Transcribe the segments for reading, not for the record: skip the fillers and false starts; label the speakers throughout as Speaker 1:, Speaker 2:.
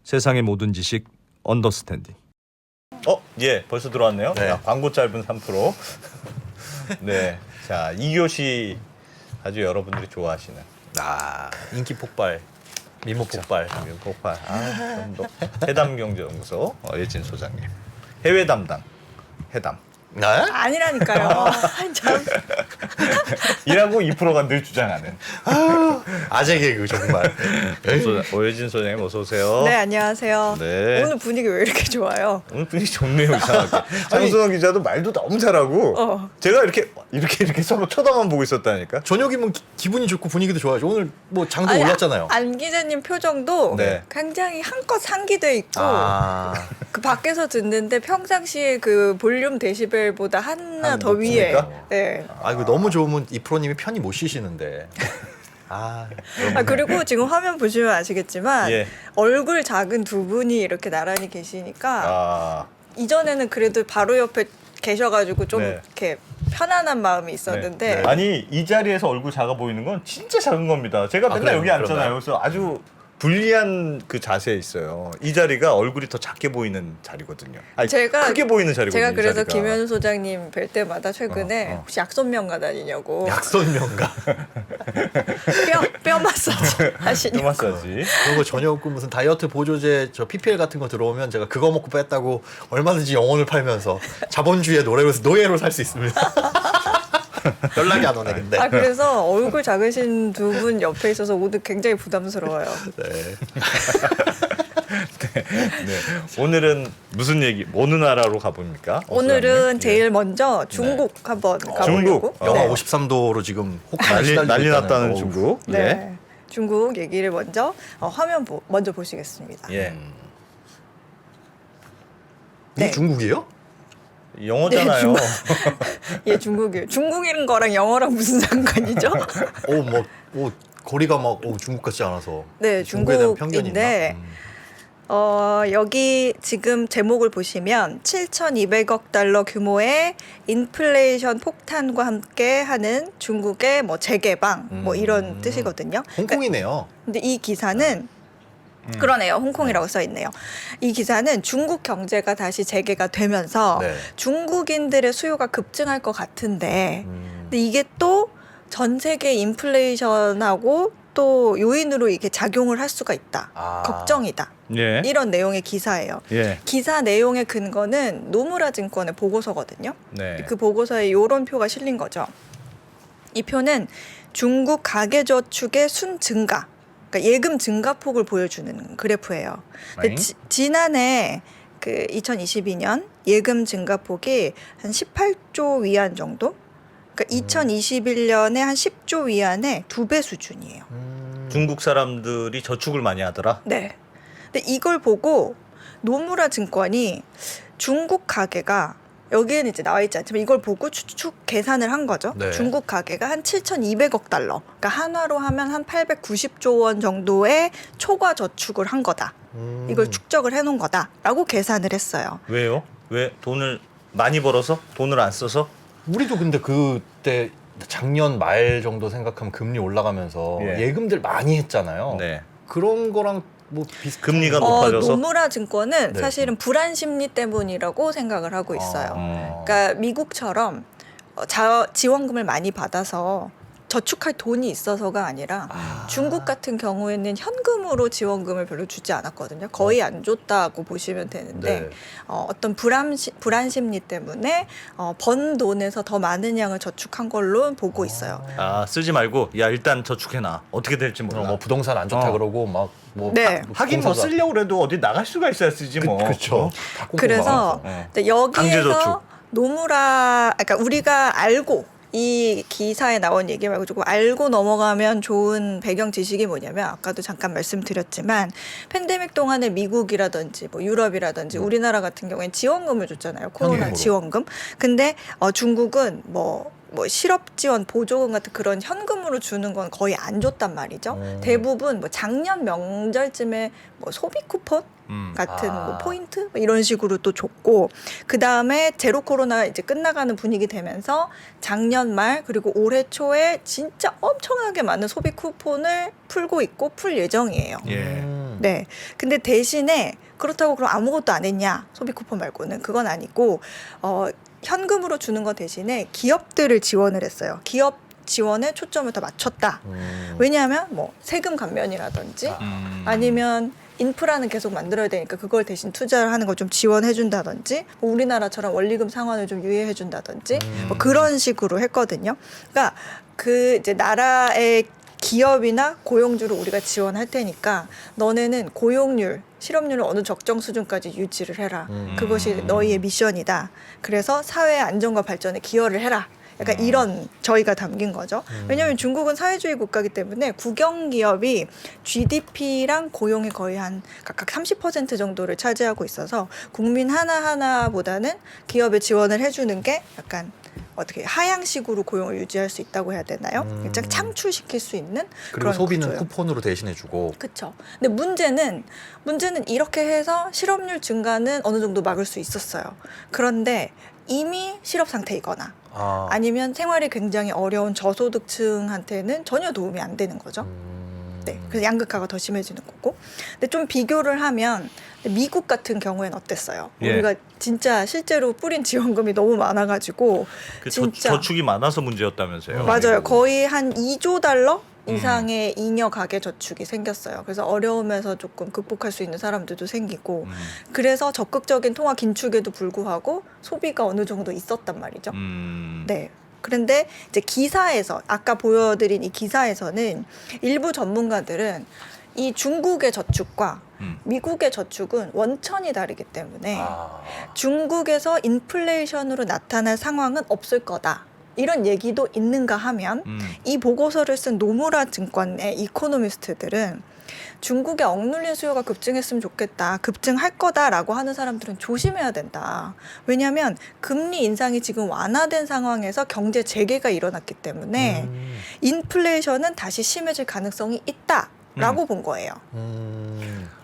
Speaker 1: 세상의 모든 지식 언더스탠딩. 예, 벌써 들어왔네요.
Speaker 2: 네.
Speaker 1: 자, 광고 짧은 3%. 네, 자 2교시 아주 여러분들이 좋아하시는
Speaker 2: 인기 폭발, 미모 폭발.
Speaker 1: 폭발. 해담경제연구소 예진 소장님. 해외 담당 해담.
Speaker 2: 네?
Speaker 3: 아니라니까요. 참.
Speaker 1: 이라고 2%가 늘 주장하는
Speaker 2: 아재 개그 정말.
Speaker 1: 오예진 소장님 어서 오세요.
Speaker 3: 네, 안녕하세요.
Speaker 1: 네.
Speaker 3: 오늘 분위기 왜 이렇게 좋아요?
Speaker 1: 오늘 분위기 좋네요. 이상하게. 장수원 기자도 말도 너무 잘하고 제가 이렇게 서로 쳐다만 보고 있었다니까.
Speaker 2: 저녁이면 기분이 좋고 분위기도 좋아져. 오늘 뭐 장도 올랐잖아요.
Speaker 3: 안 기자님 표정도
Speaker 1: 네.
Speaker 3: 굉장히 한껏 상기돼 있고 그 밖에서 듣는데 평상시에 그 볼륨 데시벨보다 하나 더 위에.
Speaker 1: 높습니까?
Speaker 3: 네.
Speaker 2: 이거 너무 좋으면 이 프로님이 편히 못 쉬시는데.
Speaker 3: 그리고 지금 화면 보시면 아시겠지만
Speaker 1: 예.
Speaker 3: 얼굴 작은 두 분이 이렇게 나란히 계시니까 이전에는 그래도 바로 옆에 계셔가지고 좀
Speaker 1: 네.
Speaker 3: 이렇게 편안한 마음이 있었는데
Speaker 1: 네. 아니 이 자리에서 얼굴 작아 보이는 건 진짜 작은 겁니다. 제가 맨날
Speaker 2: 그래요?
Speaker 1: 여기 앉잖아요.
Speaker 2: 그런가요?
Speaker 1: 그래서 아주 불리한 그 자세에 있어요. 이 자리가 얼굴이 더 작게 보이는 자리거든요. 아니, 크게 보이는 자리거든요.
Speaker 3: 제가 그래서
Speaker 1: 이 자리가.
Speaker 3: 김현우 소장님 뵐 때마다 최근에 혹시 약손명가 다니냐고
Speaker 2: 약손명가.
Speaker 3: 뼈 마사지
Speaker 1: 뼈
Speaker 3: 하시냐고.
Speaker 1: 마사지.
Speaker 2: 그런 거 전혀 없고 무슨 다이어트 보조제 저 PPL 같은 거 들어오면 제가 그거 먹고 뺐다고 얼마든지 영혼을 팔면서 자본주의의 노예로 살 수 있습니다. 연락이 안 오네 근데.
Speaker 3: 그래서 얼굴 작으신 두 분 옆에 있어서 오늘 굉장히 부담스러워요.
Speaker 2: 네.
Speaker 1: 네. 오늘은 무슨 얘기? 어느 나라로 가봅니까?
Speaker 3: 오늘은
Speaker 1: 예.
Speaker 3: 제일 먼저 중국 한번 가보려고.
Speaker 2: 영하
Speaker 3: 네.
Speaker 2: 53도로 지금
Speaker 1: 난리 났다는 중국.
Speaker 3: 네.
Speaker 1: 예.
Speaker 3: 중국 얘기를 먼저 화면 먼저 보시겠습니다.
Speaker 1: 예.
Speaker 2: 이게
Speaker 3: 네.
Speaker 2: 중국이에요?
Speaker 1: 영어잖아요.
Speaker 3: 예, 중국이에요. 중국인 거랑 영어랑 무슨 상관이죠?
Speaker 2: 거리가 막 중국 같지 않아서.
Speaker 3: 네,
Speaker 2: 중국에 대한 편견이
Speaker 3: 중국인데
Speaker 2: 있나?
Speaker 3: 여기 지금 제목을 보시면 7,200억 달러 규모의 인플레이션 폭탄과 함께 하는 중국의 뭐 재개방 뭐 이런 뜻이거든요.
Speaker 2: 홍콩이네요.
Speaker 3: 근데 이 기사는 그러네요. 홍콩이라고 써 있네요. 이 기사는 중국 경제가 다시 재개가 되면서
Speaker 2: 네.
Speaker 3: 중국인들의 수요가 급증할 것 같은데 근데 이게 또 전 세계 인플레이션하고 또 요인으로 이게 작용을 할 수가 있다. 걱정이다.
Speaker 1: 예.
Speaker 3: 이런 내용의 기사예요.
Speaker 1: 예.
Speaker 3: 기사 내용의 근거는 노무라 증권의 보고서거든요.
Speaker 1: 네.
Speaker 3: 그 보고서에 이런 표가 실린 거죠. 이 표는 중국 가계저축의 순 증가, 그러니까 예금 증가폭을 보여주는 그래프예요. 근데 지난해 그 2022년 예금 증가폭이 한 18조 위안 정도? 그러니까 2021년에 한 10조 위안의 2배 수준이에요.
Speaker 1: 중국 사람들이 저축을 많이 하더라.
Speaker 3: 네. 근데 이걸 보고 노무라 증권이 중국 가계가 여기에는 이제 나와 있지 않지만 이걸 보고 추측 계산을 한 거죠.
Speaker 2: 네.
Speaker 3: 중국 가계가 한 7,200억 달러, 그러니까 한화로 하면 한 890조 원 정도의 초과 저축을 한 거다. 이걸 축적을 해놓은 거다라고 계산을 했어요.
Speaker 1: 왜요? 왜 돈을 많이 벌어서? 돈을 안 써서?
Speaker 2: 우리도 근데 그때 작년 말 정도 생각하면 금리 올라가면서
Speaker 1: 예.
Speaker 2: 예금들 많이 했잖아요.
Speaker 1: 네.
Speaker 2: 그런 거랑 뭐 비슷한
Speaker 1: 금리가 높아져서?
Speaker 3: 노무라 증권은
Speaker 2: 네.
Speaker 3: 사실은 불안 심리 때문이라고 생각을 하고 있어요. 그러니까 미국처럼 지원금을 많이 받아서 저축할 돈이 있어서가 아니라 중국 같은 경우에는 현금으로 지원금을 별로 주지 않았거든요. 거의 안 줬다고 보시면 되는데
Speaker 2: 네.
Speaker 3: 어떤 불안 심리 때문에 번 돈에서 더 많은 양을 저축한 걸로 보고 있어요.
Speaker 1: 쓰지 말고 야 일단 저축해놔. 어떻게 될지 몰라.
Speaker 2: 뭐 부동산 안 좋다 그러고 막 뭐
Speaker 3: 네.
Speaker 1: 하긴 뭐 쓰려고 그래도 어디 나갈 수가 있어야 쓰지 뭐.
Speaker 2: 그렇죠.
Speaker 3: 그래서
Speaker 1: 강제
Speaker 3: 여기에서
Speaker 1: 저축.
Speaker 3: 노무라, 그러니까 우리가 알고 이 기사에 나온 얘기 말고 조금 알고 넘어가면 좋은 배경 지식이 뭐냐면 아까도 잠깐 말씀드렸지만 팬데믹 동안에 미국이라든지 뭐 유럽이라든지 우리나라 같은 경우에는 지원금을 줬잖아요. 코로나
Speaker 2: 현금으로.
Speaker 3: 지원금. 근데 중국은 뭐 실업 지원 보조금 같은 그런 현금으로 주는 건 거의 안 줬단 말이죠. 대부분 뭐 작년 명절쯤에 뭐 소비 쿠폰 같은 뭐 포인트 뭐 이런 식으로 또 줬고 그 다음에 제로 코로나 이제 끝나가는 분위기 되면서 작년 말 그리고 올해 초에 진짜 엄청나게 많은 소비 쿠폰을 풀고 있고 풀 예정이에요.
Speaker 1: 예.
Speaker 3: 네. 근데 대신에 그렇다고 그럼 아무것도 안 했냐? 소비 쿠폰 말고는 그건 아니고 현금으로 주는 거 대신에 기업들을 지원을 했어요. 기업 지원에 초점을 더 맞췄다. 왜냐하면 뭐 세금 감면이라든지 아니면 인프라는 계속 만들어야 되니까 그걸 대신 투자를 하는 걸 좀 지원해 준다든지 뭐 우리나라처럼 원리금 상환을 좀 유예해 준다든지 뭐 그런 식으로 했거든요. 그러니까 그 이제 나라의 기업이나 고용주를 우리가 지원할 테니까 너네는 고용률, 실업률을 어느 적정 수준까지 유지를 해라. 그것이 너희의 미션이다. 그래서 사회 안정과 발전에 기여를 해라. 약간 이런 저희가 담긴 거죠. 왜냐하면 중국은 사회주의 국가이기 때문에 국영 기업이 GDP랑 고용이 거의 한 각각 30% 정도를 차지하고 있어서 국민 하나하나보다는 기업에 지원을 해주는 게 약간 어떻게 하향식으로 고용을 유지할 수 있다고 해야 되나요? 창출시킬 수 있는
Speaker 2: 그리고
Speaker 3: 그런
Speaker 2: 소비는
Speaker 3: 구조예요.
Speaker 2: 쿠폰으로 대신해주고.
Speaker 3: 그렇죠. 근데 문제는 이렇게 해서 실업률 증가는 어느 정도 막을 수 있었어요. 그런데 이미 실업 상태이거나 아니면 생활이 굉장히 어려운 저소득층한테는 전혀 도움이 안 되는 거죠. 네, 그래서 양극화가 더 심해지는 거고. 근데 좀 비교를 하면 미국 같은 경우에는 어땠어요?
Speaker 1: 예.
Speaker 3: 우리가 진짜 실제로 뿌린 지원금이 너무 많아가지고
Speaker 1: 그
Speaker 3: 진짜
Speaker 1: 저축이 많아서 문제였다면서요.
Speaker 3: 맞아요. 거의 한 2조 달러 이상의 잉여 가계 저축이 생겼어요. 그래서 어려움에서 조금 극복할 수 있는 사람들도 생기고 그래서 적극적인 통화 긴축에도 불구하고 소비가 어느 정도 있었단 말이죠. 네. 그런데 이제 기사에서 아까 보여드린 이 기사에서는 일부 전문가들은 이 중국의 저축과 미국의 저축은 원천이 다르기 때문에 중국에서 인플레이션으로 나타날 상황은 없을 거다. 이런 얘기도 있는가 하면 이 보고서를 쓴 노무라 증권의 이코노미스트들은 중국의 억눌린 수요가 급증했으면 좋겠다. 급증할 거다라고 하는 사람들은 조심해야 된다. 왜냐하면 금리 인상이 지금 완화된 상황에서 경제 재개가 일어났기 때문에 인플레이션은 다시 심해질 가능성이 있다라고 본 거예요.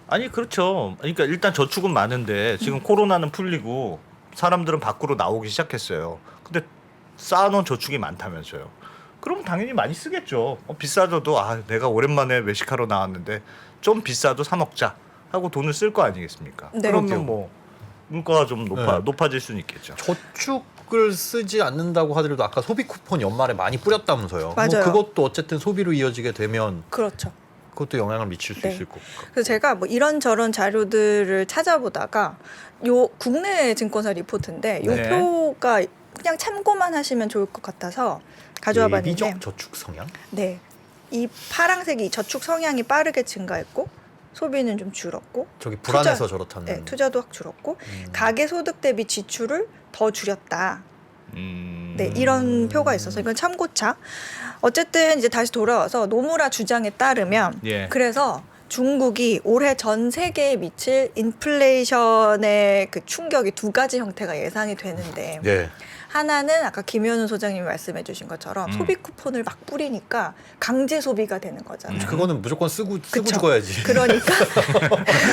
Speaker 1: 아니 그렇죠. 그러니까 일단 저축은 많은데 지금 코로나는 풀리고 사람들은 밖으로 나오기 시작했어요. 근데 쌓아놓은 저축이 많다면서요. 그럼 당연히 많이 쓰겠죠. 비싸져도 내가 오랜만에 외식하러 나왔는데 좀 비싸도 사 먹자 하고 돈을 쓸 거 아니겠습니까?
Speaker 3: 네.
Speaker 1: 그러면 뭐 물가가 좀 높아질 수는 있겠죠.
Speaker 2: 저축을 쓰지 않는다고 하더라도 아까 소비 쿠폰 연말에 많이 뿌렸다면서요.
Speaker 3: 맞아요.
Speaker 2: 뭐 그것도 어쨌든 소비로 이어지게 되면
Speaker 3: 그렇죠.
Speaker 2: 그것도 영향을 미칠 수
Speaker 3: 네.
Speaker 2: 있을 것 같고.
Speaker 3: 그래서 제가 뭐 이런저런 자료들을 찾아보다가 요 국내 증권사 리포트인데 요
Speaker 1: 네.
Speaker 3: 표가 그냥 참고만 하시면 좋을 것 같아서 가져와 봤는데
Speaker 2: 예비적 저축 성향?
Speaker 3: 네. 이 파란색이 저축 성향이 빠르게 증가했고 소비는 좀 줄었고
Speaker 2: 저기 불안해서 저렇다는.
Speaker 3: 네, 투자도 확 줄었고 가계 소득 대비 지출을 더 줄였다. 네, 이런 표가 있어서 이건 참고차. 어쨌든 이제 다시 돌아와서 노무라 주장에 따르면
Speaker 1: 예.
Speaker 3: 그래서 중국이 올해 전 세계에 미칠 인플레이션의 그 충격이 두 가지 형태가 예상이 되는데
Speaker 2: 네.
Speaker 3: 하나는 아까 김현우 소장님이 말씀해 주신 것처럼 소비 쿠폰을 막 뿌리니까 강제 소비가 되는 거잖아요.
Speaker 2: 그거는 무조건 쓰고
Speaker 3: 그쵸?
Speaker 2: 죽어야지.
Speaker 3: 그러니까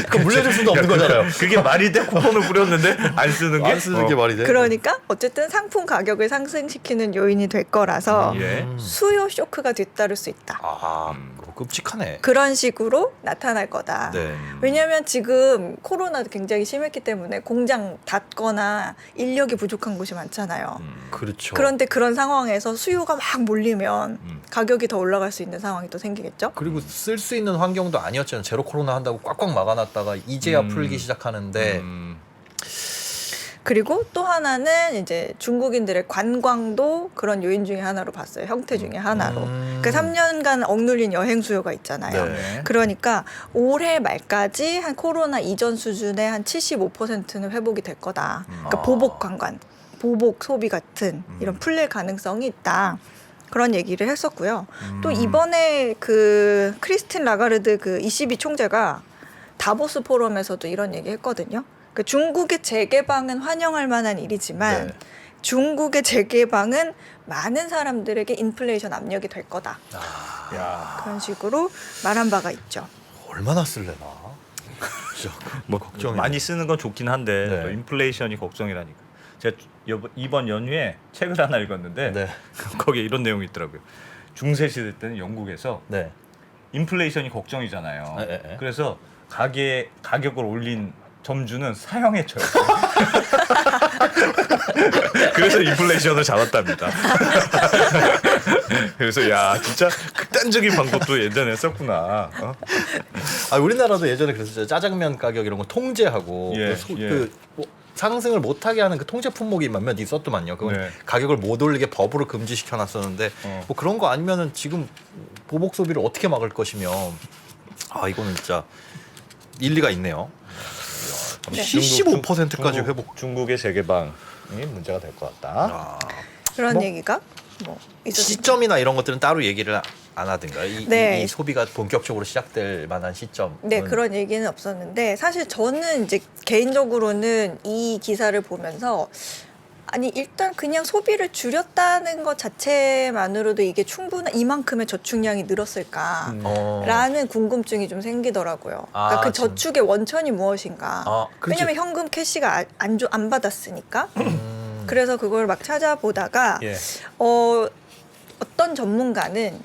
Speaker 2: 그 물려줄 수도 없는 거잖아요.
Speaker 1: 그게 말이 돼? 쿠폰을 뿌렸는데 안 쓰는 게?
Speaker 2: 안 쓰는 게 말이 돼?
Speaker 3: 그러니까 어쨌든 상품 가격을 상승시키는 요인이 될 거라서
Speaker 1: 예.
Speaker 3: 수요 쇼크가 뒤따를 수 있다.
Speaker 2: 그거 끔찍하네.
Speaker 3: 그런 식으로 나타날 거다.
Speaker 2: 네.
Speaker 3: 왜냐하면 지금 코로나도 굉장히 심했기 때문에 공장 닫거나 인력이 부족한 곳이 많잖아요.
Speaker 2: 그렇죠.
Speaker 3: 그런데 그런 상황에서 수요가 막 몰리면 가격이 더 올라갈 수 있는 상황이 또 생기겠죠.
Speaker 2: 그리고 쓸 수 있는 환경도 아니었잖아요. 제로 코로나 한다고 꽉꽉 막아놨다가 이제야 풀기 시작하는데
Speaker 3: 그리고 또 하나는 이제 중국인들의 관광도 그런 요인 중에 하나로 봤어요. 형태 중에 하나로. 그 3년간 억눌린 여행 수요가 있잖아요.
Speaker 2: 네.
Speaker 3: 그러니까 올해 말까지 한 코로나 이전 수준의 한 75%는 회복이 될 거다. 그러니까 보복 관광, 보복 소비 같은 이런 풀릴 가능성이 있다. 그런 얘기를 했었고요. 또 이번에 그 크리스틴 라가르드 그 ECB 총재가 다보스 포럼에서도 이런 얘기 했거든요. 그 중국의 재개방은 환영할 만한 일이지만
Speaker 2: 네.
Speaker 3: 중국의 재개방은 많은 사람들에게 인플레이션 압력이 될 거다.
Speaker 1: 야.
Speaker 3: 그런 식으로 말한 바가 있죠.
Speaker 2: 얼마나 쓸래나? 진짜
Speaker 1: 뭐
Speaker 2: 걱정이네.
Speaker 1: 많이 쓰는 건 좋긴 한데
Speaker 2: 네.
Speaker 1: 또 인플레이션이 걱정이라니까. 제가 이번 연휴에 책을 하나 읽었는데
Speaker 2: 네.
Speaker 1: 거기에 이런 내용이 있더라고요. 중세 시대 때는 영국에서
Speaker 2: 네.
Speaker 1: 인플레이션이 걱정이잖아요.
Speaker 2: 네.
Speaker 1: 그래서 가격을 올린 점주는 사형에 처했어요. 그래서 인플레이션을 잡았답니다. 그래서 야 진짜 극단적인 방법도 예전에 썼구나.
Speaker 2: 아 우리나라도 예전에 그랬었죠. 짜장면 가격 이런 거 통제하고
Speaker 1: 예,
Speaker 2: 뭐 상승을 못하게 하는 그 통제 품목이 몇몇 있었더만요. 그건
Speaker 1: 네.
Speaker 2: 가격을 못 올리게 법으로 금지시켜 놨었는데 뭐 그런 거 아니면은 지금 보복 소비를 어떻게 막을 것이며 아 이거는 진짜 일리가 있네요.
Speaker 3: 네.
Speaker 2: 75%까지 회복.
Speaker 1: 중국의 재개방이 문제가 될 것 같다.
Speaker 2: 아,
Speaker 3: 그런
Speaker 2: 뭐,
Speaker 3: 얘기가 뭐 있었죠.
Speaker 2: 시점이나 이런 것들은 따로 얘기를 안 하든가
Speaker 3: 네.
Speaker 2: 이 소비가 본격적으로 시작될 만한 시점.
Speaker 3: 네, 그런 얘기는 없었는데 사실 저는 이제 개인적으로는 이 기사를 보면서 아니 일단 그냥 소비를 줄였다는 것 자체만으로도 이게 충분한 이만큼의 저축량이 늘었을까? 라는 궁금증이 좀 생기더라고요. 그러니까 그
Speaker 2: 지금.
Speaker 3: 저축의 원천이 무엇인가?
Speaker 2: 아, 그렇지.
Speaker 3: 왜냐면 현금 캐시가 안 받았으니까. 그래서 그걸 막 찾아보다가
Speaker 1: 예.
Speaker 3: 어떤 전문가는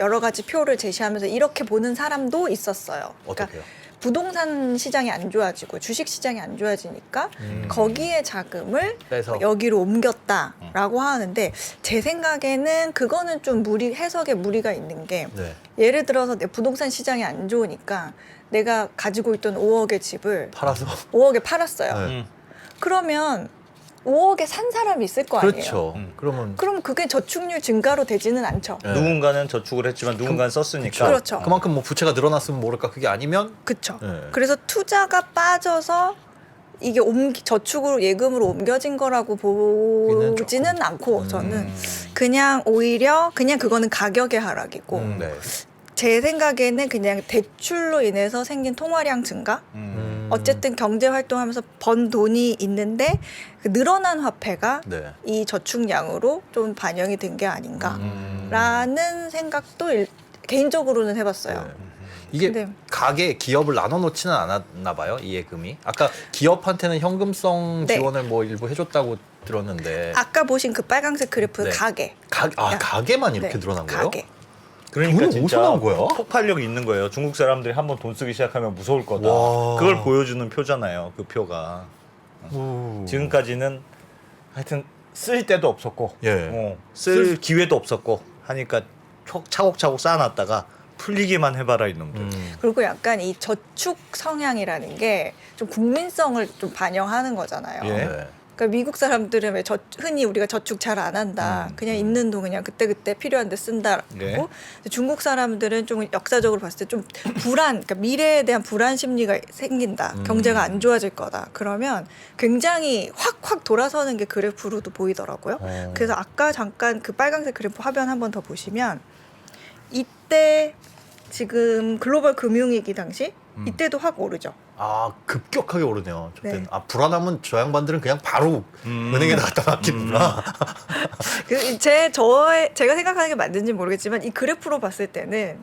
Speaker 3: 여러 가지 표를 제시하면서 이렇게 보는 사람도 있었어요. 그러니까
Speaker 2: 어떻게요?
Speaker 3: 부동산 시장이 안 좋아지고 주식 시장이 안 좋아지니까 거기에 자금을
Speaker 2: 빼서.
Speaker 3: 여기로 옮겼다라고 하는데 제 생각에는 그거는 좀 해석에 무리가 있는 게
Speaker 2: 네.
Speaker 3: 예를 들어서 내 부동산 시장이 안 좋으니까 내가 가지고 있던 5억의 집을
Speaker 2: 팔아서.
Speaker 3: 5억에 팔았어요.
Speaker 2: 네.
Speaker 3: 그러면 5억에 산 사람이 있을 거 아니에요.
Speaker 2: 그렇죠. 그러면
Speaker 3: 그럼 그게 저축률 증가로 되지는 않죠.
Speaker 2: 네.
Speaker 1: 누군가는 저축을 했지만 누군가는 썼으니까.
Speaker 3: 그렇죠.
Speaker 2: 그만큼 뭐 부채가 늘어났으면 모를까 그게 아니면
Speaker 3: 그렇죠.
Speaker 2: 네.
Speaker 3: 그래서 투자가 빠져서 이게 저축으로 예금으로 옮겨진 거라고 보지는 않고 저는 그냥 오히려 그냥 그거는 가격의 하락이고
Speaker 2: 네.
Speaker 3: 제 생각에는 그냥 대출로 인해서 생긴 통화량 증가. 어쨌든 경제 활동하면서 번 돈이 있는데 그 늘어난 화폐가
Speaker 2: 네.
Speaker 3: 이 저축량으로 좀 반영이 된 게 아닌가라는 생각도 개인적으로는 해봤어요.
Speaker 2: 네. 이게
Speaker 3: 네.
Speaker 2: 가게 기업을 나눠 놓지는 않았나 봐요 이 예금이. 아까 기업한테는 현금성
Speaker 3: 네.
Speaker 2: 지원을 뭐 일부 해줬다고 들었는데
Speaker 3: 아까 보신 그 빨간색 그래프
Speaker 2: 네.
Speaker 3: 가게.
Speaker 2: 가게만 이렇게
Speaker 3: 네,
Speaker 2: 늘어난 거예요?
Speaker 3: 가게.
Speaker 1: 그러니까
Speaker 2: 돈이
Speaker 1: 진짜
Speaker 2: 어디서 나온 거야?
Speaker 1: 폭발력이 있는 거예요. 중국 사람들이 한번 돈 쓰기 시작하면 무서울 거다.
Speaker 2: 와.
Speaker 1: 그걸 보여주는 표잖아요. 그 표가.
Speaker 2: 오.
Speaker 1: 지금까지는 하여튼 쓸 데도 없었고
Speaker 2: 예.
Speaker 1: 쓸 기회도 없었고 하니까 차곡차곡 쌓아놨다가 풀리기만 해봐라 이놈들.
Speaker 3: 그리고 약간 이 저축 성향이라는 게 좀 국민성을 좀 반영하는 거잖아요.
Speaker 1: 예.
Speaker 2: 네.
Speaker 3: 그러니까 미국 사람들은 왜 흔히 우리가 저축 잘 안 한다. 그냥 있는 돈 그냥 그때그때 필요한 데 쓴다고.
Speaker 1: 네.
Speaker 3: 근데 중국 사람들은 좀 역사적으로 봤을 때 좀 그러니까 미래에 대한 불안 심리가 생긴다. 경제가 안 좋아질 거다. 그러면 굉장히 확 돌아서는 게 그래프로도 보이더라고요. 그래서 아까 잠깐 그 빨간색 그래프 화면 한 번 더 보시면 이때 지금 글로벌 금융위기 당시 이때도 확 오르죠.
Speaker 2: 아 급격하게 오르네요.
Speaker 3: 네.
Speaker 2: 아 불안하면 저 양반들은 그냥 바로 은행에 갖다 놔두는구나.
Speaker 3: 제가 생각하는 게 맞는지 모르겠지만 이 그래프로 봤을 때는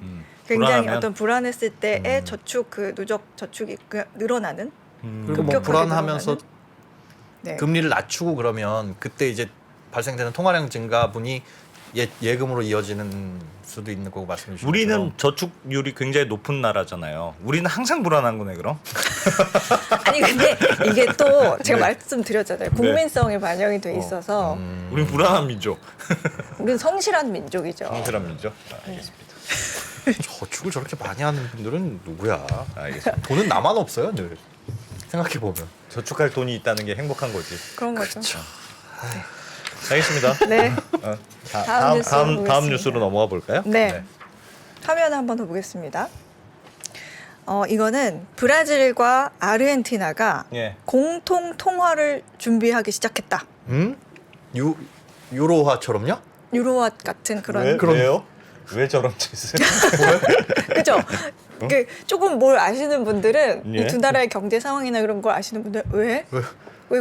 Speaker 3: 굉장히
Speaker 1: 불안하면?
Speaker 3: 어떤 불안했을 때의 저축 그 누적 저축이 늘어나는.
Speaker 2: 그리고 뭐
Speaker 3: 급격하게
Speaker 2: 불안하면서
Speaker 3: 늘어나는? 네.
Speaker 2: 금리를 낮추고 그러면 그때 이제 발생되는 통화량 증가분이 예금으로 이어지는 수도 있는 거고 말씀해 주신
Speaker 1: 우리는
Speaker 2: 것처럼.
Speaker 1: 저축률이 굉장히 높은 나라잖아요. 우리는 항상 불안한 거네 그럼.
Speaker 3: 아니 근데 이게 또 제가
Speaker 1: 네.
Speaker 3: 말씀드렸잖아요. 국민성이 반영이 돼 있어서
Speaker 1: 우린 불안한 민족.
Speaker 3: 우리는 성실한 민족이죠.
Speaker 1: 성실한 민족. 알겠습니다.
Speaker 2: 저축을 저렇게 많이 하는 분들은 누구야?
Speaker 1: 알겠습니다.
Speaker 2: 돈은 나만 없어요, 늘. 생각해 보면.
Speaker 1: 저축할 돈이 있다는 게 행복한 거지.
Speaker 3: 그런 거죠.
Speaker 1: 알겠습니다.
Speaker 3: 네.
Speaker 1: 다음
Speaker 3: 보겠습니다.
Speaker 1: 뉴스로 넘어가 볼까요?
Speaker 3: 네. 화면 한번 더 보겠습니다. 이거는 브라질과 아르헨티나가
Speaker 1: 예.
Speaker 3: 공통 통화를 준비하기 시작했다.
Speaker 2: 유로화처럼요?
Speaker 3: 유로화 같은 그런
Speaker 1: 왜요? 왜 저런 짓을?
Speaker 3: 그죠? 그 조금 뭘 아시는 분들은
Speaker 1: 예.
Speaker 3: 이 두 나라의 경제 상황이나 그런 걸 아시는 분들 왜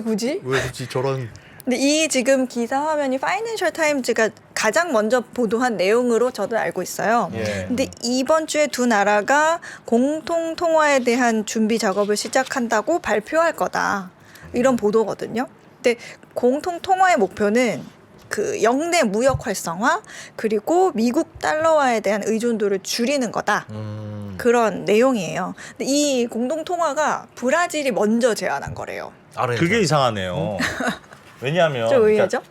Speaker 3: 굳이?
Speaker 2: 왜 굳이 저런
Speaker 3: 근데 이 지금 기사 화면이 파이낸셜 타임즈가 가장 먼저 보도한 내용으로 저도 알고 있어요.
Speaker 1: 예.
Speaker 3: 근데 이번 주에 두 나라가 공통 통화에 대한 준비 작업을 시작한다고 발표할 거다. 이런 보도거든요. 근데 공통 통화의 목표는 그 영내 무역 활성화 그리고 미국 달러화에 대한 의존도를 줄이는 거다. 그런 내용이에요. 근데 이 공동 통화가 브라질이 먼저 제안한 거래요.
Speaker 1: 그게 이상하네요. 왜냐하면
Speaker 3: 좀 의외죠?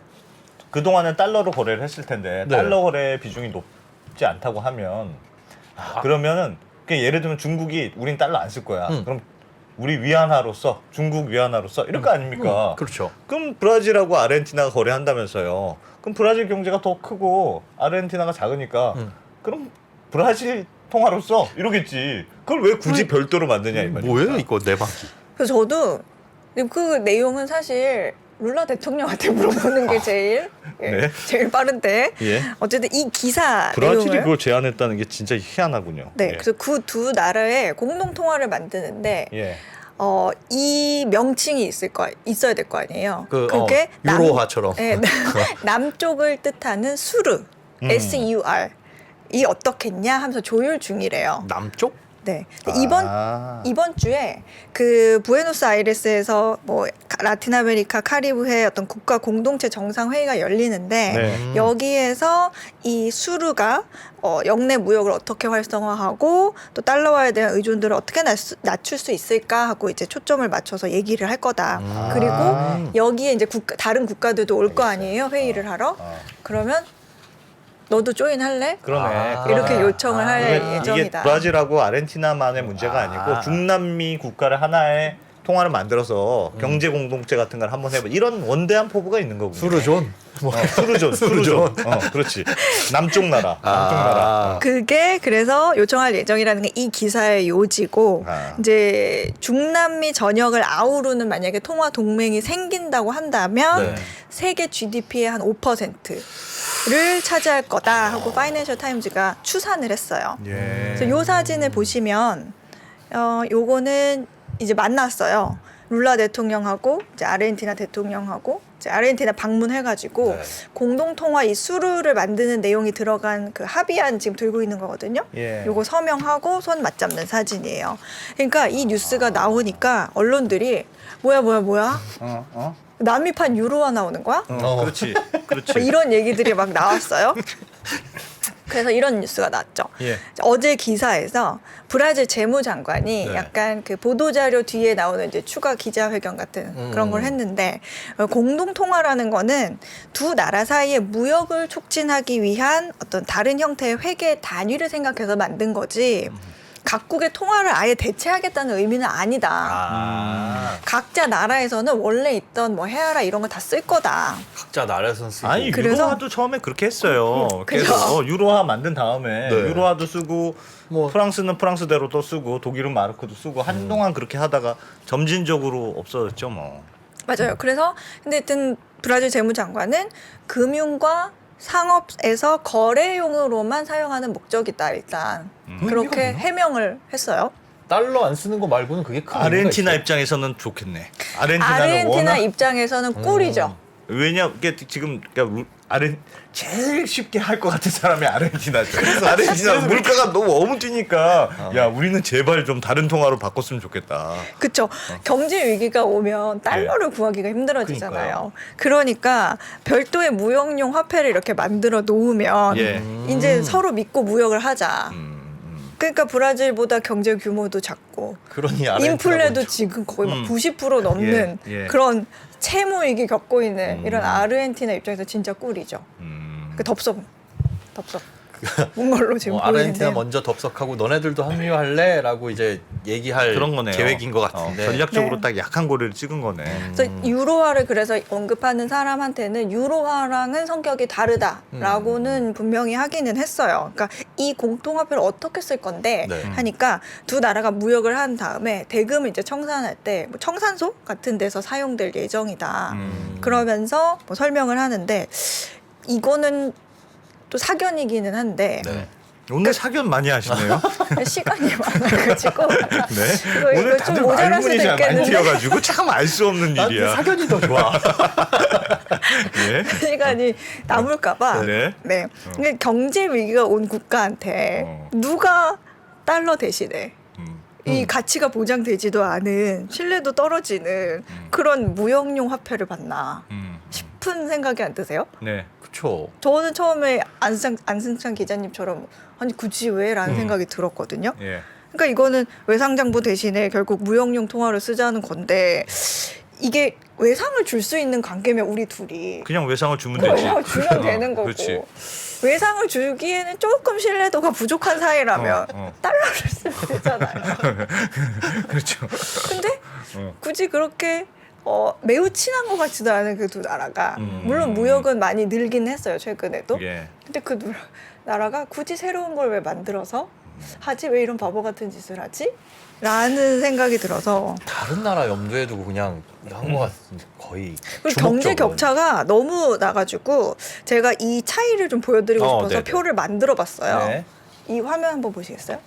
Speaker 1: 그동안은 달러로 거래를 했을 텐데
Speaker 2: 네.
Speaker 1: 달러 거래 비중이 높지 않다고 하면 그러면은 그냥 예를 들면 중국이 우린 달러 안 쓸 거야. 그럼 우리 위안화로 써. 중국 위안화로 써. 이럴 거 아닙니까?
Speaker 2: 그렇죠.
Speaker 1: 그럼 브라질하고 아르헨티나가 거래한다면서요. 그럼 브라질 경제가 더 크고 아르헨티나가 작으니까 그럼 브라질 통화로 써. 이러겠지. 그걸 왜 굳이 별도로 만드냐 이 말이야.
Speaker 2: 뭐예요 이거 내막이?
Speaker 3: 그래서 저도 그 내용은 사실 룰라 대통령한테 물어보는 게 제일
Speaker 1: 네.
Speaker 3: 제일 빠른데
Speaker 1: 예.
Speaker 3: 어쨌든 이 기사
Speaker 1: 브라질이
Speaker 3: 내용을
Speaker 1: 그걸 제안했다는 게 진짜 희한하군요.
Speaker 3: 네,
Speaker 1: 예.
Speaker 3: 그래서 그 두 나라의 공동 통화를 만드는데
Speaker 1: 예.
Speaker 3: 이 명칭이 있어야 될 거 아니에요.
Speaker 2: 그게 유로화처럼.
Speaker 3: 네, 남쪽을 뜻하는 수르, SUR 이 어떻겠냐 하면서 조율 중이래요.
Speaker 2: 남쪽?
Speaker 3: 네.
Speaker 1: 아.
Speaker 3: 이번 주에 그 부에노스아이레스에서 뭐 라틴 아메리카 카리브해 어떤 국가 공동체 정상 회의가 열리는데
Speaker 1: 네.
Speaker 3: 여기에서 이 수르가 역내 무역을 어떻게 활성화하고 또 달러화에 대한 의존도를 어떻게 낮출 수 있을까 하고 이제 초점을 맞춰서 얘기를 할 거다. 그리고 여기에 이제 다른 국가들도 올 거 아니에요, 회의를 하러. 그러면 너도 조인할래?
Speaker 1: 그러네.
Speaker 3: 이렇게 요청을 할
Speaker 1: 이게
Speaker 3: 예정이다.
Speaker 1: 브라질하고 아르헨티나만의 문제가 아니고 중남미 국가를 하나의 통화를 만들어서 경제 공동체 같은 걸 한번 해봐. 이런 원대한 포부가 있는 거군요.
Speaker 2: 수르존.
Speaker 1: 수르존. 그렇지. 남쪽 나라. 남쪽 나라.
Speaker 3: 그게 그래서 요청할 예정이라는 게 이 기사의 요지고 이제 중남미 전역을 아우르는 만약에 통화 동맹이 생긴다고 한다면
Speaker 2: 네.
Speaker 3: 세계 GDP의 한 5%를 차지할 거다 하고 파이낸셜 타임즈가 추산을 했어요.
Speaker 1: 예.
Speaker 3: 그래서 요 사진을 보시면 요거는 이제 만났어요. 룰라 대통령하고 이제 아르헨티나 대통령하고 이제 아르헨티나 방문해가지고
Speaker 2: 네.
Speaker 3: 공동 통화 이 수르를 만드는 내용이 들어간 그 합의안 지금 들고 있는 거거든요.
Speaker 1: 예.
Speaker 3: 요거 서명하고 손 맞잡는 사진이에요. 그러니까 이 뉴스가 나오니까 언론들이 뭐야? 남미판 유로화 나오는 거야?
Speaker 1: 그렇지. 그렇지.
Speaker 3: 뭐 이런 얘기들이 막 나왔어요. 그래서 이런 뉴스가 나왔죠.
Speaker 1: 예.
Speaker 3: 어제 기사에서 브라질 재무장관이
Speaker 2: 네.
Speaker 3: 약간 그 보도자료 뒤에 나오는 이제 추가 기자회견 같은 그런 걸 했는데 공동 통화라는 거는 두 나라 사이의 무역을 촉진하기 위한 어떤 다른 형태의 회계 단위를 생각해서 만든 거지. 각국의 통화를 아예 대체하겠다는 의미는 아니다. 각자 나라에서는 원래 있던 뭐 헤아라 이런 거 다 쓸 거다.
Speaker 2: 각자 나라에선 쓰고.
Speaker 1: 아니
Speaker 3: 그래서-
Speaker 1: 유로화도 처음에 그렇게 했어요.
Speaker 3: 그죠.
Speaker 1: 그래서 유로화 만든 다음에
Speaker 2: 네.
Speaker 1: 유로화도 쓰고
Speaker 2: 뭐-
Speaker 1: 프랑스는 프랑스대로 또 쓰고 독일은 마르크도 쓰고 한동안 그렇게 하다가 점진적으로 없어졌죠 뭐.
Speaker 3: 맞아요. 그래서 근데 하여튼 브라질 재무장관은 금융과 상업에서 거래용으로만 사용하는 목적이다 일단 그렇게 해명을 했어요.
Speaker 2: 달러 안 쓰는 거 말고는 그게 큰
Speaker 1: 아르헨티나
Speaker 2: 의미가 있어요.
Speaker 1: 입장에서는 좋겠네. 아르헨티나는
Speaker 3: 아르헨티나
Speaker 1: 워낙
Speaker 3: 입장에서는 꿀이죠.
Speaker 1: 왜냐 이게 지금 그러니까 제일 쉽게 할 것 같은 사람이 아르헨티나죠. 아르헨티나 물가가 너무 어무뛰니까 야 우리는 제발 좀 다른 통화로 바꿨으면 좋겠다.
Speaker 3: 그렇죠. 경제 위기가 오면 달러를 구하기가 힘들어지잖아요.
Speaker 1: 그러니까요.
Speaker 3: 그러니까 별도의 무역용 화폐를 이렇게 만들어 놓으면
Speaker 1: 예.
Speaker 3: 이제 서로 믿고 무역을 하자. 그러니까 브라질보다 경제 규모도 작고
Speaker 2: 그러니 아르헨티나
Speaker 3: 인플레도
Speaker 2: 먼저.
Speaker 3: 지금 거의 막 90% 넘는
Speaker 1: 예.
Speaker 3: 그런 채무 위기 겪고 있는 이런 아르헨티나 입장에서 진짜 꿀이죠. 그 덥석 몽골로 지금
Speaker 2: 아르헨티나
Speaker 3: 보이는데
Speaker 2: 먼저 덥석하고 너네들도 합류할래라고 이제 얘기할
Speaker 1: 그런 거네요.
Speaker 2: 계획인 것 같은데.
Speaker 1: 전략적으로
Speaker 3: 네.
Speaker 1: 딱 약한 고리를 찍은 거네.
Speaker 3: 그래서 유로화를 그래서 언급하는 사람한테는 유로화랑은 성격이 다르다라고는 분명히 하기는 했어요. 그러니까 이 공통화폐를 어떻게 쓸 건데
Speaker 2: 네.
Speaker 3: 하니까 두 나라가 무역을 한 다음에 대금을 이제 청산할 때 뭐 청산소 같은 데서 사용될 예정이다. 그러면서 뭐 설명을 하는데 이거는 또 사견이기는 한데
Speaker 2: 네.
Speaker 1: 오늘 사견 많이 하시네요.
Speaker 3: 시간이 많아가지고
Speaker 1: 네.
Speaker 3: 이거
Speaker 1: 오늘
Speaker 3: 좀
Speaker 1: 다들
Speaker 3: 모자랄 수도
Speaker 1: 말문이 잘 많이
Speaker 3: 있겠는데.
Speaker 1: 튀어가지고 참 알 수 없는
Speaker 2: 난
Speaker 1: 일이야.
Speaker 2: 사견이 더 좋아.
Speaker 1: 예.
Speaker 3: 시간이 남을까봐.
Speaker 1: 네.
Speaker 3: 네. 그러니까 경제 위기가 온 국가한테 누가 달러 대신에 이 가치가 보장되지도 않은 신뢰도 떨어지는 그런 무역용 화폐를 받나 싶은 생각이 안 드세요?
Speaker 1: 네.
Speaker 2: 그쵸.
Speaker 3: 저는 처음에 안승찬 기자님처럼 아니 굳이 왜라는 생각이 들었거든요.
Speaker 1: 예.
Speaker 3: 그러니까 이거는 외상장부 대신에 결국 무역용 통화를 쓰자는 건데 이게 외상을 줄 수 있는 관계면 우리 둘이
Speaker 1: 그냥 외상을 주면 되지.
Speaker 3: 외상을 주면 되는 거고
Speaker 1: 그렇지.
Speaker 3: 외상을 주기에는 조금 신뢰도가 부족한 사이라면 달러를 쓰면 되잖아요.
Speaker 1: 그렇죠.
Speaker 3: 근데
Speaker 1: 어.
Speaker 3: 굳이 그렇게 매우 친한 것 같지도 않은 그 두 나라가 물론
Speaker 1: 음.
Speaker 3: 무역은 많이 늘긴 했어요 최근에도.
Speaker 1: 예.
Speaker 3: 근데 그 나라가 굳이 새로운 걸 왜 만들어서 하지? 왜 이런 바보 같은 짓을 하지? 라는 생각이 들어서
Speaker 2: 다른 나라 염두에 두고 그냥 한 것 같은데 거의
Speaker 3: 그리고 경제
Speaker 2: 주목적으로.
Speaker 3: 격차가 너무 나가지고 제가 이 차이를 좀 보여드리고 싶어서
Speaker 2: 네네.
Speaker 3: 표를 만들어봤어요.
Speaker 1: 네.
Speaker 3: 이 화면 한번 보시겠어요?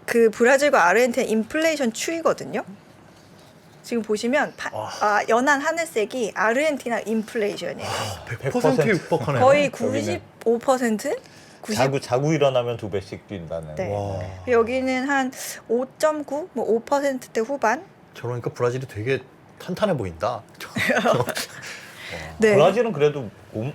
Speaker 3: 그 브라질과 아르헨티나 인플레이션 추이거든요. 지금 보시면 연한 하늘색이 아르헨티나 인플레이션이에요.
Speaker 2: 100%에 육박하네요.
Speaker 3: 거의
Speaker 1: 여기는.
Speaker 3: 95%? 90?
Speaker 1: 자고 일어나면 2배씩 뛴다는.
Speaker 3: 네.
Speaker 2: 와.
Speaker 3: 여기는 한 5.9, 뭐 5%대 후반?
Speaker 2: 저러니까 브라질이 되게 탄탄해 보인다.
Speaker 3: 네.
Speaker 1: 브라질은 그래도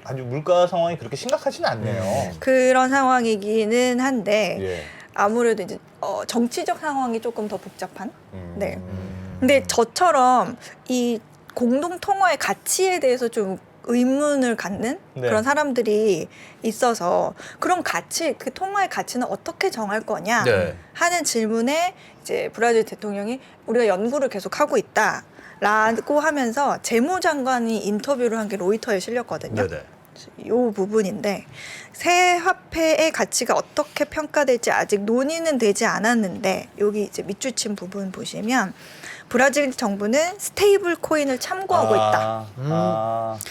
Speaker 1: 아주 물가 상황이 그렇게 심각하지는 않네요.
Speaker 3: 그런 상황이기는 한데
Speaker 1: 예.
Speaker 3: 아무래도 이제 정치적 상황이 조금 더 복잡한. 네.
Speaker 2: 음.
Speaker 3: 근데 저처럼 이 공동 통화의 가치에 대해서 좀 의문을 갖는
Speaker 1: 네.
Speaker 3: 그런 사람들이 있어서 그런 가치, 그 통화의 가치는 어떻게 정할 거냐
Speaker 2: 네.
Speaker 3: 하는 질문에 이제 브라질 대통령이 우리가 연구를 계속 하고 있다라고 하면서 재무장관이 인터뷰를 한 게 로이터에 실렸거든요.
Speaker 2: 네네.
Speaker 3: 이 부분인데 새 화폐의 가치가 어떻게 평가될지 아직 논의는 되지 않았는데 여기 이제 밑줄친 부분 보시면 브라질 정부는 스테이블 코인을 참고하고 있다.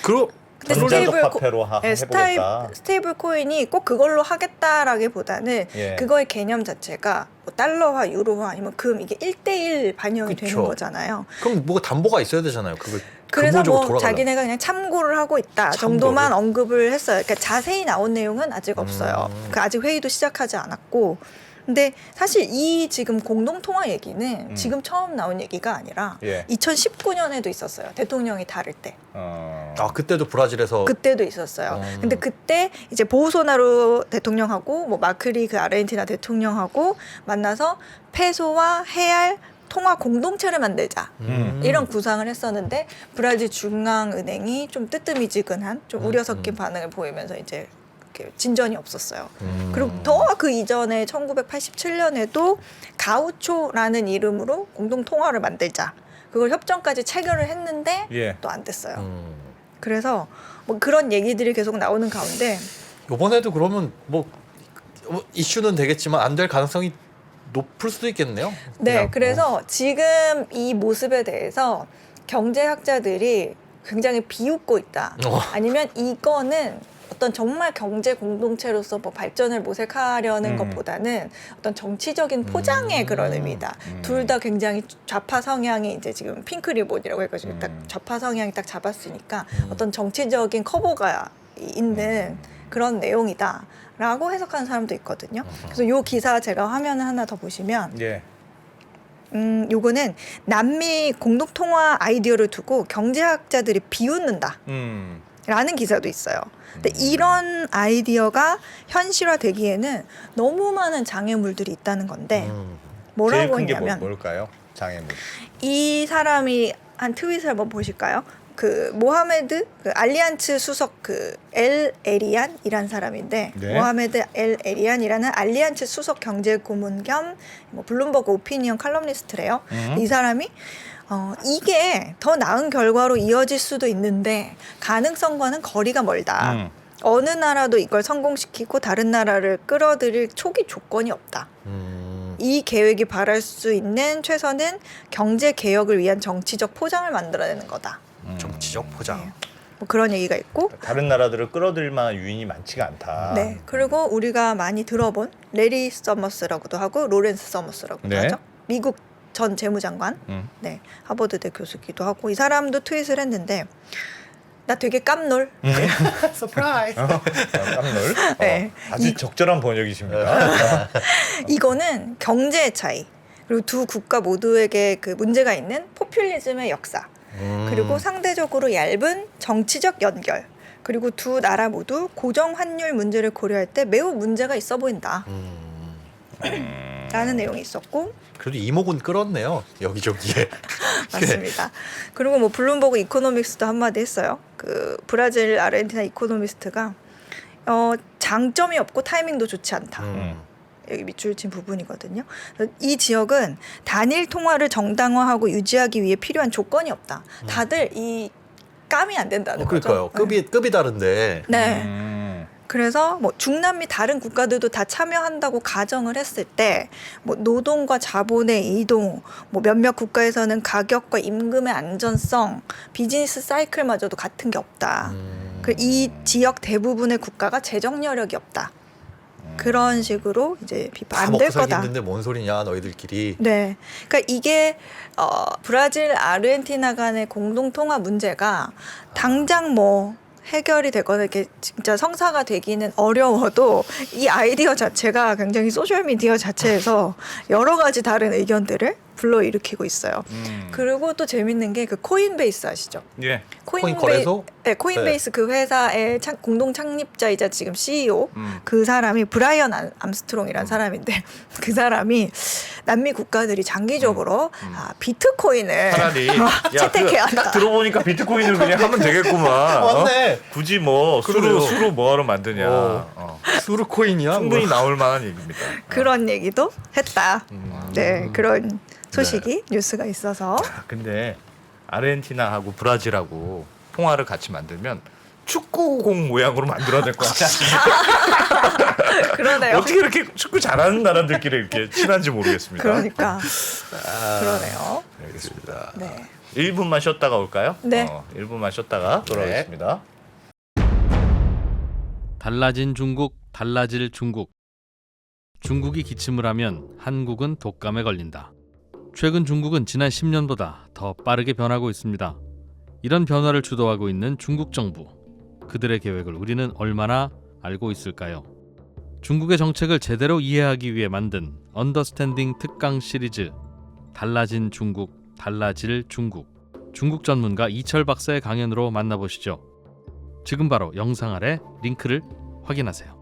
Speaker 2: 그럼
Speaker 3: 근데
Speaker 1: 전자적
Speaker 3: 스테이블
Speaker 1: 화폐로
Speaker 3: 네,
Speaker 1: 해보겠다.
Speaker 3: 스테이블 코인이 꼭 그걸로 하겠다라기보다는
Speaker 1: 예.
Speaker 3: 그거의 개념 자체가 뭐 달러화, 유로화 아니면 금 이게 1대1 반영이 되는
Speaker 2: 그쵸.
Speaker 3: 거잖아요.
Speaker 2: 그럼 뭐가 담보가 있어야 되잖아요. 그걸
Speaker 3: 그래서
Speaker 2: 근본적으로
Speaker 3: 뭐
Speaker 2: 돌아가려면.
Speaker 3: 자기네가 그냥 참고를 하고 있다
Speaker 2: 참고를?
Speaker 3: 정도만 언급을 했어요. 그러니까 자세히 나온 내용은 아직 없어요. 그 아직 회의도 시작하지 않았고. 근데 사실 이 지금 공동통화 얘기는 지금 처음 나온 얘기가 아니라
Speaker 1: 예.
Speaker 3: 2019년에도 있었어요. 대통령이 다를 때.
Speaker 2: 아 그때도 브라질에서
Speaker 3: 그때도 있었어요. 근데 그때 이제 보우소나루 대통령하고 뭐 마크리 그 아르헨티나 대통령하고 만나서 페소와 헤알 통화 공동체를 만들자. 이런 구상을 했었는데 브라질 중앙은행이 좀 뜨뜨미지근한 좀 우려 섞인 반응을 보이면서 이제 이렇게 진전이 없었어요. 그리고 더 그 이전에 1987년에도 가우초라는 이름으로 공동 통화를 만들자. 그걸 협정까지 체결을 했는데
Speaker 1: 예.
Speaker 3: 또 안 됐어요. 그래서 뭐 그런 얘기들이 계속 나오는 가운데
Speaker 2: 이번에도 그러면 뭐 이슈는 되겠지만 안 될 가능성이 높을 수도 있겠네요.
Speaker 3: 네,
Speaker 2: 그냥.
Speaker 3: 그래서 지금 이 모습에 대해서 경제학자들이 굉장히 비웃고 있다. 아니면 이거는 어떤 정말 경제 공동체로서 뭐 발전을 모색하려는 것보다는 어떤 정치적인 포장의 그런 의미다. 둘 다 굉장히 좌파 성향이 이제 지금 핑크 리본이라고 해가지고 딱 좌파 성향이 딱 잡았으니까 어떤 정치적인 커버가 있는 그런 내용이다라고 해석하는 사람도 있거든요. 그래서 요 기사 제가 화면 하나 더 보시면
Speaker 1: 예.
Speaker 3: 요거는 남미 공동통화 아이디어를 두고 경제학자들이 비웃는다. 라는 기사도 있어요. 근데 이런 아이디어가 현실화되기에는 너무 많은 장애물들이 있다는 건데
Speaker 1: 제일
Speaker 3: 뭐라고
Speaker 1: 큰 게
Speaker 3: 했냐면
Speaker 1: 뭘까요? 장애물.
Speaker 3: 이 사람이 한 트윗을 한번 보실까요? 그 모하메드 그 알리안츠 수석 그 엘 에리안이라는 사람인데
Speaker 1: 네.
Speaker 3: 모하메드 엘 에리안이라는 알리안츠 수석 경제 고문 겸 뭐 블룸버그 오피니언 칼럼니스트래요. 이 사람이 이게 더 나은 결과로 이어질 수도 있는데 가능성과는 거리가 멀다. 어느 나라도 이걸 성공시키고 다른 나라를 끌어들일 초기 조건이 없다. 이 계획이 바랄 수 있는 최선은 경제 개혁을 위한 정치적 포장을 만들어내는 거다.
Speaker 2: 정치적 포장.
Speaker 3: 네. 뭐 그런 얘기가 있고,
Speaker 1: 다른 나라들을 끌어들일 만한 유인이 많지가 않다.
Speaker 3: 네. 그리고 우리가 많이 들어본 레리 서머스라고도 하고 로렌스 서머스라고도
Speaker 1: 네.
Speaker 3: 하죠. 미국 전 재무장관, 네, 하버드대 교수기도 하고 이 사람도 트윗을 했는데 나 되게 깜놀.
Speaker 2: 서프라이즈.
Speaker 1: 깜놀.
Speaker 3: 네.
Speaker 1: 아주 적절한 번역이십니다.
Speaker 3: 이거는 경제의 차이 그리고 두 국가 모두에게 그 문제가 있는 포퓰리즘의 역사 그리고 상대적으로 얇은 정치적 연결 그리고 두 나라 모두 고정 환율 문제를 고려할 때 매우 문제가 있어 보인다. 라는 내용이 있었고
Speaker 2: 그래도 이목은 끌었네요. 여기저기에.
Speaker 3: 맞습니다. 그리고 뭐 블룸버그 이코노믹스도 한마디 했어요. 그 브라질 아르헨티나 이코노미스트가 장점이 없고 타이밍도 좋지 않다. 여기 밑줄 친 부분이거든요. 이 지역은 단일 통화를 정당화하고 유지하기 위해 필요한 조건이 없다. 다들 이 감이 안 된다는
Speaker 2: 그러니까요.
Speaker 3: 거죠.
Speaker 2: 급이 다른데.
Speaker 3: 네. 그래서 뭐 중남미 다른 국가들도 다 참여한다고 가정을 했을 때 뭐 노동과 자본의 이동, 뭐 몇몇 국가에서는 가격과 임금의 안전성, 비즈니스 사이클마저도 같은 게 없다. 이 지역 대부분의 국가가 재정 여력이 없다. 그런 식으로 이제 비판 안 될
Speaker 2: 다 먹고 살기
Speaker 3: 거다.
Speaker 2: 힘든데 뭔 소리냐 너희들끼리.
Speaker 3: 네, 그러니까 이게 브라질, 아르헨티나 간의 공동 통화 문제가 당장 뭐 해결이 되거나 이렇게 진짜 성사가 되기는 어려워도 이 아이디어 자체가 굉장히 소셜 미디어 자체에서 여러 가지 다른 의견들을 불러일으키고 있어요. 그리고 또 재밌는 게 그 코인베이스 아시죠?
Speaker 1: 예.
Speaker 2: 코인 거래소?
Speaker 3: 네, 코인베이스 그 회사의 공동 창립자이자 지금 CEO 그 사람이 브라이언 암스트롱이라는 사람인데 그 사람이 남미 국가들이 장기적으로 비트코인을
Speaker 1: 차라리 야,
Speaker 3: 채택해야 한다.
Speaker 1: 딱 들어보니까 비트코인을 그냥 하면 되겠구만.
Speaker 2: 맞네.
Speaker 1: 굳이 뭐
Speaker 2: 그러네요.
Speaker 1: 수로 뭐하러 만드냐.
Speaker 2: 수루코인이야.
Speaker 1: 충분히
Speaker 2: 뭐.
Speaker 1: 나올 만한 얘기입니다.
Speaker 3: 그런 얘기도 했다. 네, 그런 소식이 뉴스가 있어서
Speaker 1: 근데 아르헨티나하고 브라질하고 통화를 같이 만들면 축구공 모양으로 만들어야 될 것 같지 않습니까?
Speaker 3: 그러네요.
Speaker 1: 어떻게 이렇게 축구 잘하는 나라들끼리 이렇게 친한지 모르겠습니다.
Speaker 3: 그러니까 그러네요.
Speaker 1: 알겠습니다.
Speaker 3: 네.
Speaker 1: 1분만 쉬었다가 올까요?
Speaker 3: 네.
Speaker 1: 1분만 쉬었다가 돌아오겠습니다.
Speaker 4: 달라진 중국, 달라질 중국. 중국이 기침을 하면 한국은 독감에 걸린다. 최근 중국은 지난 10년보다 더 빠르게 변하고 있습니다. 이런 변화를 주도하고 있는 중국 정부. 그들의 계획을 우리는 얼마나 알고 있을까요? 중국의 정책을 제대로 이해하기 위해 만든 언더스탠딩 특강 시리즈 달라진 중국, 달라질 중국. 중국 전문가 이철 박사의 강연으로 만나보시죠. 지금 바로 영상 아래 링크를 확인하세요.